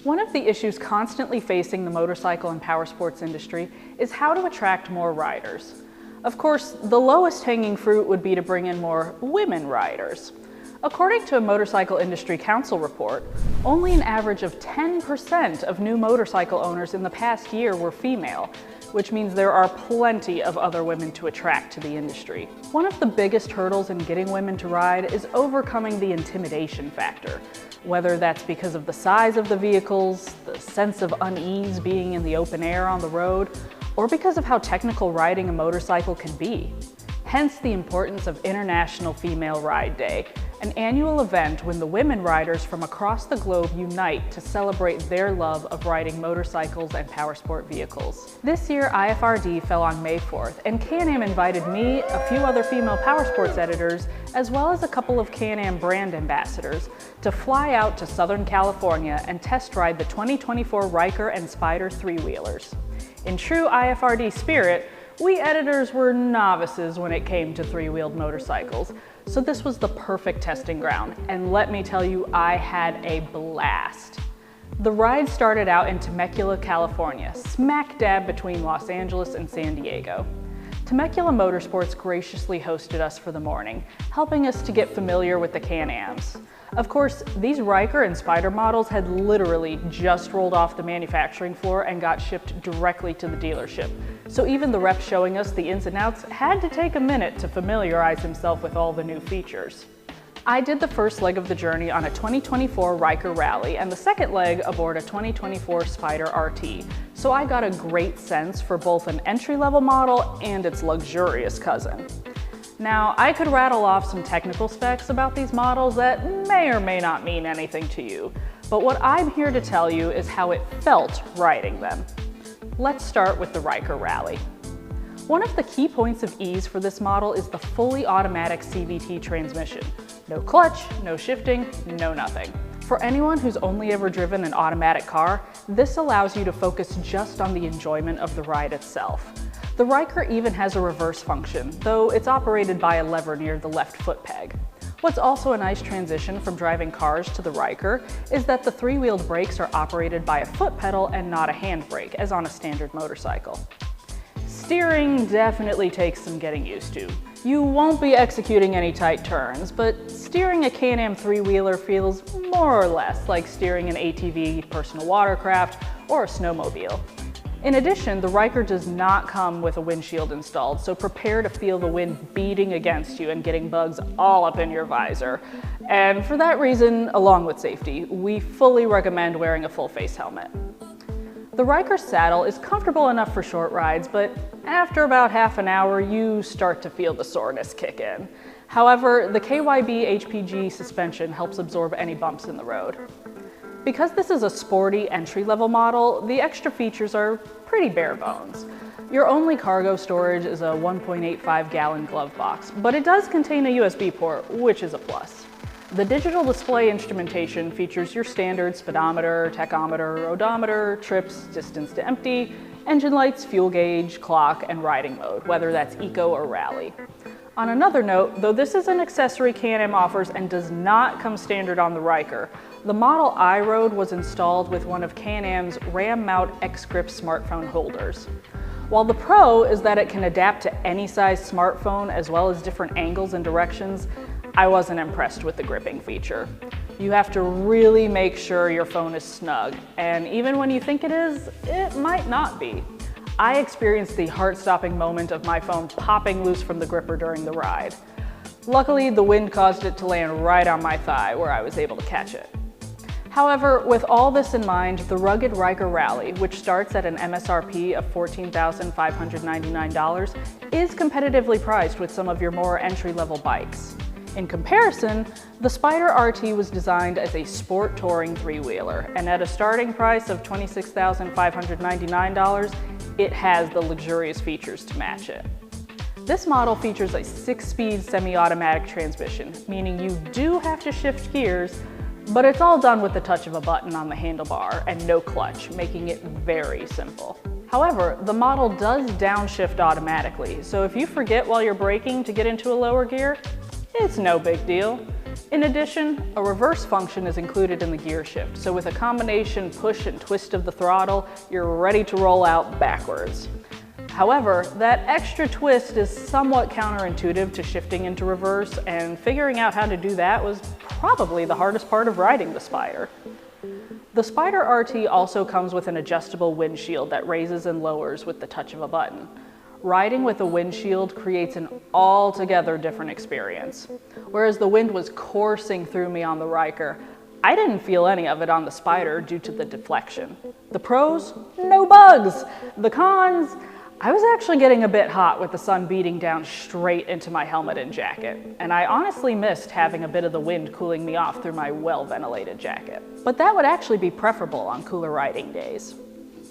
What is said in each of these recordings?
One of the issues constantly facing the motorcycle and powersports industry is how to attract more riders. Of course, the lowest hanging fruit would be to bring in more women riders. According to a Motorcycle Industry Council report, only an average of 10% of new motorcycle owners in the past year were female, which means there are plenty of other women to attract to the industry. One of the biggest hurdles in getting women to ride is overcoming the intimidation factor, whether that's because of the size of the vehicles, the sense of unease being in the open air on the road, or because of how technical riding a motorcycle can be. Hence the importance of International Female Ride Day, an annual event when the women riders from across the globe unite to celebrate their love of riding motorcycles and powersport vehicles. This year, IFRD fell on May 4th, and Can-Am invited me, a few other female powersports editors, as well as a couple of Can-Am brand ambassadors, to fly out to Southern California and test ride the 2024 Ryker and Spyder three-wheelers. In true IFRD spirit, we editors were novices when it came to three-wheeled motorcycles, so this was the perfect testing ground, and let me tell you, I had a blast. The ride started out in Temecula, California, smack dab between Los Angeles and San Diego. Temecula Motorsports graciously hosted us for the morning, helping us to get familiar with the Can-Ams. Of course, these Ryker and Spyder models had literally just rolled off the manufacturing floor and got shipped directly to the dealership. So even the rep showing us the ins and outs had to take a minute to familiarize himself with all the new features. I did the first leg of the journey on a 2024 Ryker Rally and the second leg aboard a 2024 Spyder RT, so I got a great sense for both an entry-level model and its luxurious cousin. Now, I could rattle off some technical specs about these models that may or may not mean anything to you, but what I'm here to tell you is how it felt riding them. Let's start with the Ryker Rally. One of the key points of ease for this model is the fully automatic CVT transmission. No clutch, no shifting, no nothing. For anyone who's only ever driven an automatic car, this allows you to focus just on the enjoyment of the ride itself. The Ryker even has a reverse function, though it's operated by a lever near the left foot peg. What's also a nice transition from driving cars to the Ryker is that the three-wheeled brakes are operated by a foot pedal and not a handbrake, as on a standard motorcycle. Steering definitely takes some getting used to. You won't be executing any tight turns, but steering a Can-Am three-wheeler feels more or less like steering an ATV, personal watercraft, or a snowmobile. In addition, the Ryker does not come with a windshield installed, so prepare to feel the wind beating against you and getting bugs all up in your visor. And for that reason, along with safety, we fully recommend wearing a full face helmet. The Ryker saddle is comfortable enough for short rides, but after about half an hour, you start to feel the soreness kick in. However, the KYB HPG suspension helps absorb any bumps in the road. Because this is a sporty entry-level model, the extra features are pretty bare bones. Your only cargo storage is a 1.85 gallon glove box, but it does contain a USB port, which is a plus. The digital display instrumentation features your standard speedometer, tachometer, odometer, trips, distance to empty, engine lights, fuel gauge, clock, and riding mode, whether that's eco or rally. On another note, though this is an accessory Can-Am offers and does not come standard on the Ryker, the model I rode was installed with one of Can-Am's Ram Mount X-Grip smartphone holders. While the pro is that it can adapt to any size smartphone as well as different angles and directions, I wasn't impressed with the gripping feature. You have to really make sure your phone is snug, and even when you think it is, it might not be. I experienced the heart-stopping moment of my phone popping loose from the gripper during the ride. Luckily, the wind caused it to land right on my thigh where I was able to catch it. However, with all this in mind, the rugged Ryker Rally, which starts at an MSRP of $14,599, is competitively priced with some of your more entry-level bikes. In comparison, the Spyder RT was designed as a sport touring three-wheeler, and at a starting price of $26,599, it has the luxurious features to match it. This model features a 6-speed semi-automatic transmission, meaning you do have to shift gears, but it's all done with the touch of a button on the handlebar and no clutch, making it very simple. However, the model does downshift automatically, so if you forget while you're braking to get into a lower gear, it's no big deal. In addition, a reverse function is included in the gear shift, so with a combination push and twist of the throttle, you're ready to roll out backwards. However, that extra twist is somewhat counterintuitive to shifting into reverse, and figuring out how to do that was probably the hardest part of riding the Spyder. The Spyder RT also comes with an adjustable windshield that raises and lowers with the touch of a button. Riding with a windshield creates an altogether different experience. Whereas the wind was coursing through me on the Ryker, I didn't feel any of it on the Spyder due to the deflection. The pros? No bugs! The cons? I was actually getting a bit hot with the sun beating down straight into my helmet and jacket, and I honestly missed having a bit of the wind cooling me off through my well-ventilated jacket. But that would actually be preferable on cooler riding days.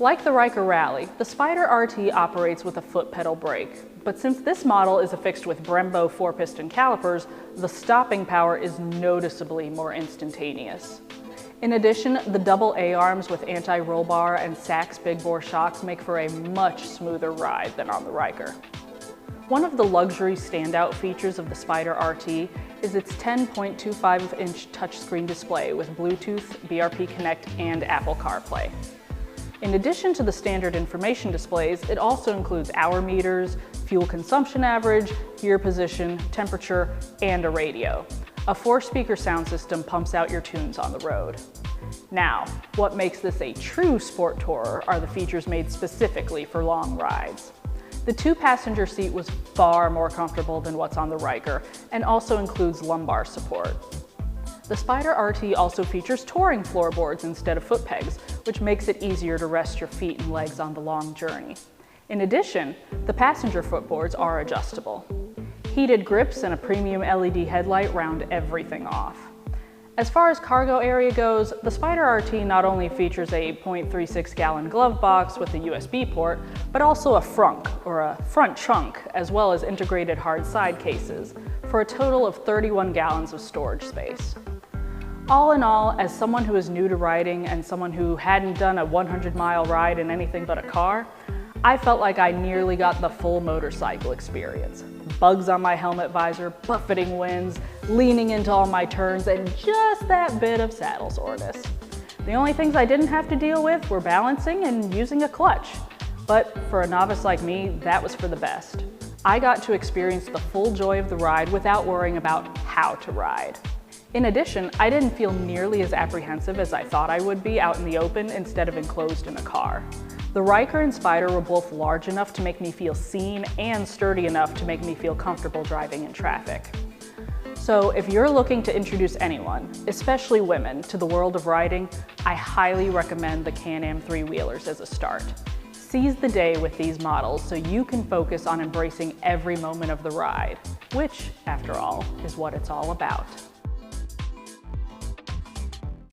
Like the Ryker Rally, the Spyder RT operates with a foot pedal brake, but since this model is affixed with Brembo 4-piston calipers, the stopping power is noticeably more instantaneous. In addition, the double A-arms with anti-roll bar and Sachs big bore shocks make for a much smoother ride than on the Ryker. One of the luxury standout features of the Spyder RT is its 10.25-inch touchscreen display with Bluetooth, BRP Connect, and Apple CarPlay. In addition to the standard information displays, it also includes hour meters, fuel consumption average, gear position, temperature, and a radio. A 4-speaker sound system pumps out your tunes on the road. Now, what makes this a true sport tourer are the features made specifically for long rides. The 2-passenger seat was far more comfortable than what's on the Ryker, and also includes lumbar support. The Spyder RT also features touring floorboards instead of foot pegs, which makes it easier to rest your feet and legs on the long journey. In addition, the passenger footboards are adjustable. Heated grips and a premium LED headlight round everything off. As far as cargo area goes, the Spyder RT not only features a 0.36-gallon glove box with a USB port, but also a frunk, or a front trunk, as well as integrated hard side cases, for a total of 31 gallons of storage space. All in all, as someone who is new to riding and someone who hadn't done a 100-mile ride in anything but a car, I felt like I nearly got the full motorcycle experience. Bugs on my helmet visor, buffeting winds, leaning into all my turns, and just that bit of saddle soreness. The only things I didn't have to deal with were balancing and using a clutch. But for a novice like me, that was for the best. I got to experience the full joy of the ride without worrying about how to ride. In addition, I didn't feel nearly as apprehensive as I thought I would be out in the open instead of enclosed in a car. The Ryker and Spyder were both large enough to make me feel seen and sturdy enough to make me feel comfortable driving in traffic. So if you're looking to introduce anyone, especially women, to the world of riding, I highly recommend the Can-Am 3-wheelers as a start. Seize the day with these models so you can focus on embracing every moment of the ride, which, after all, is what it's all about.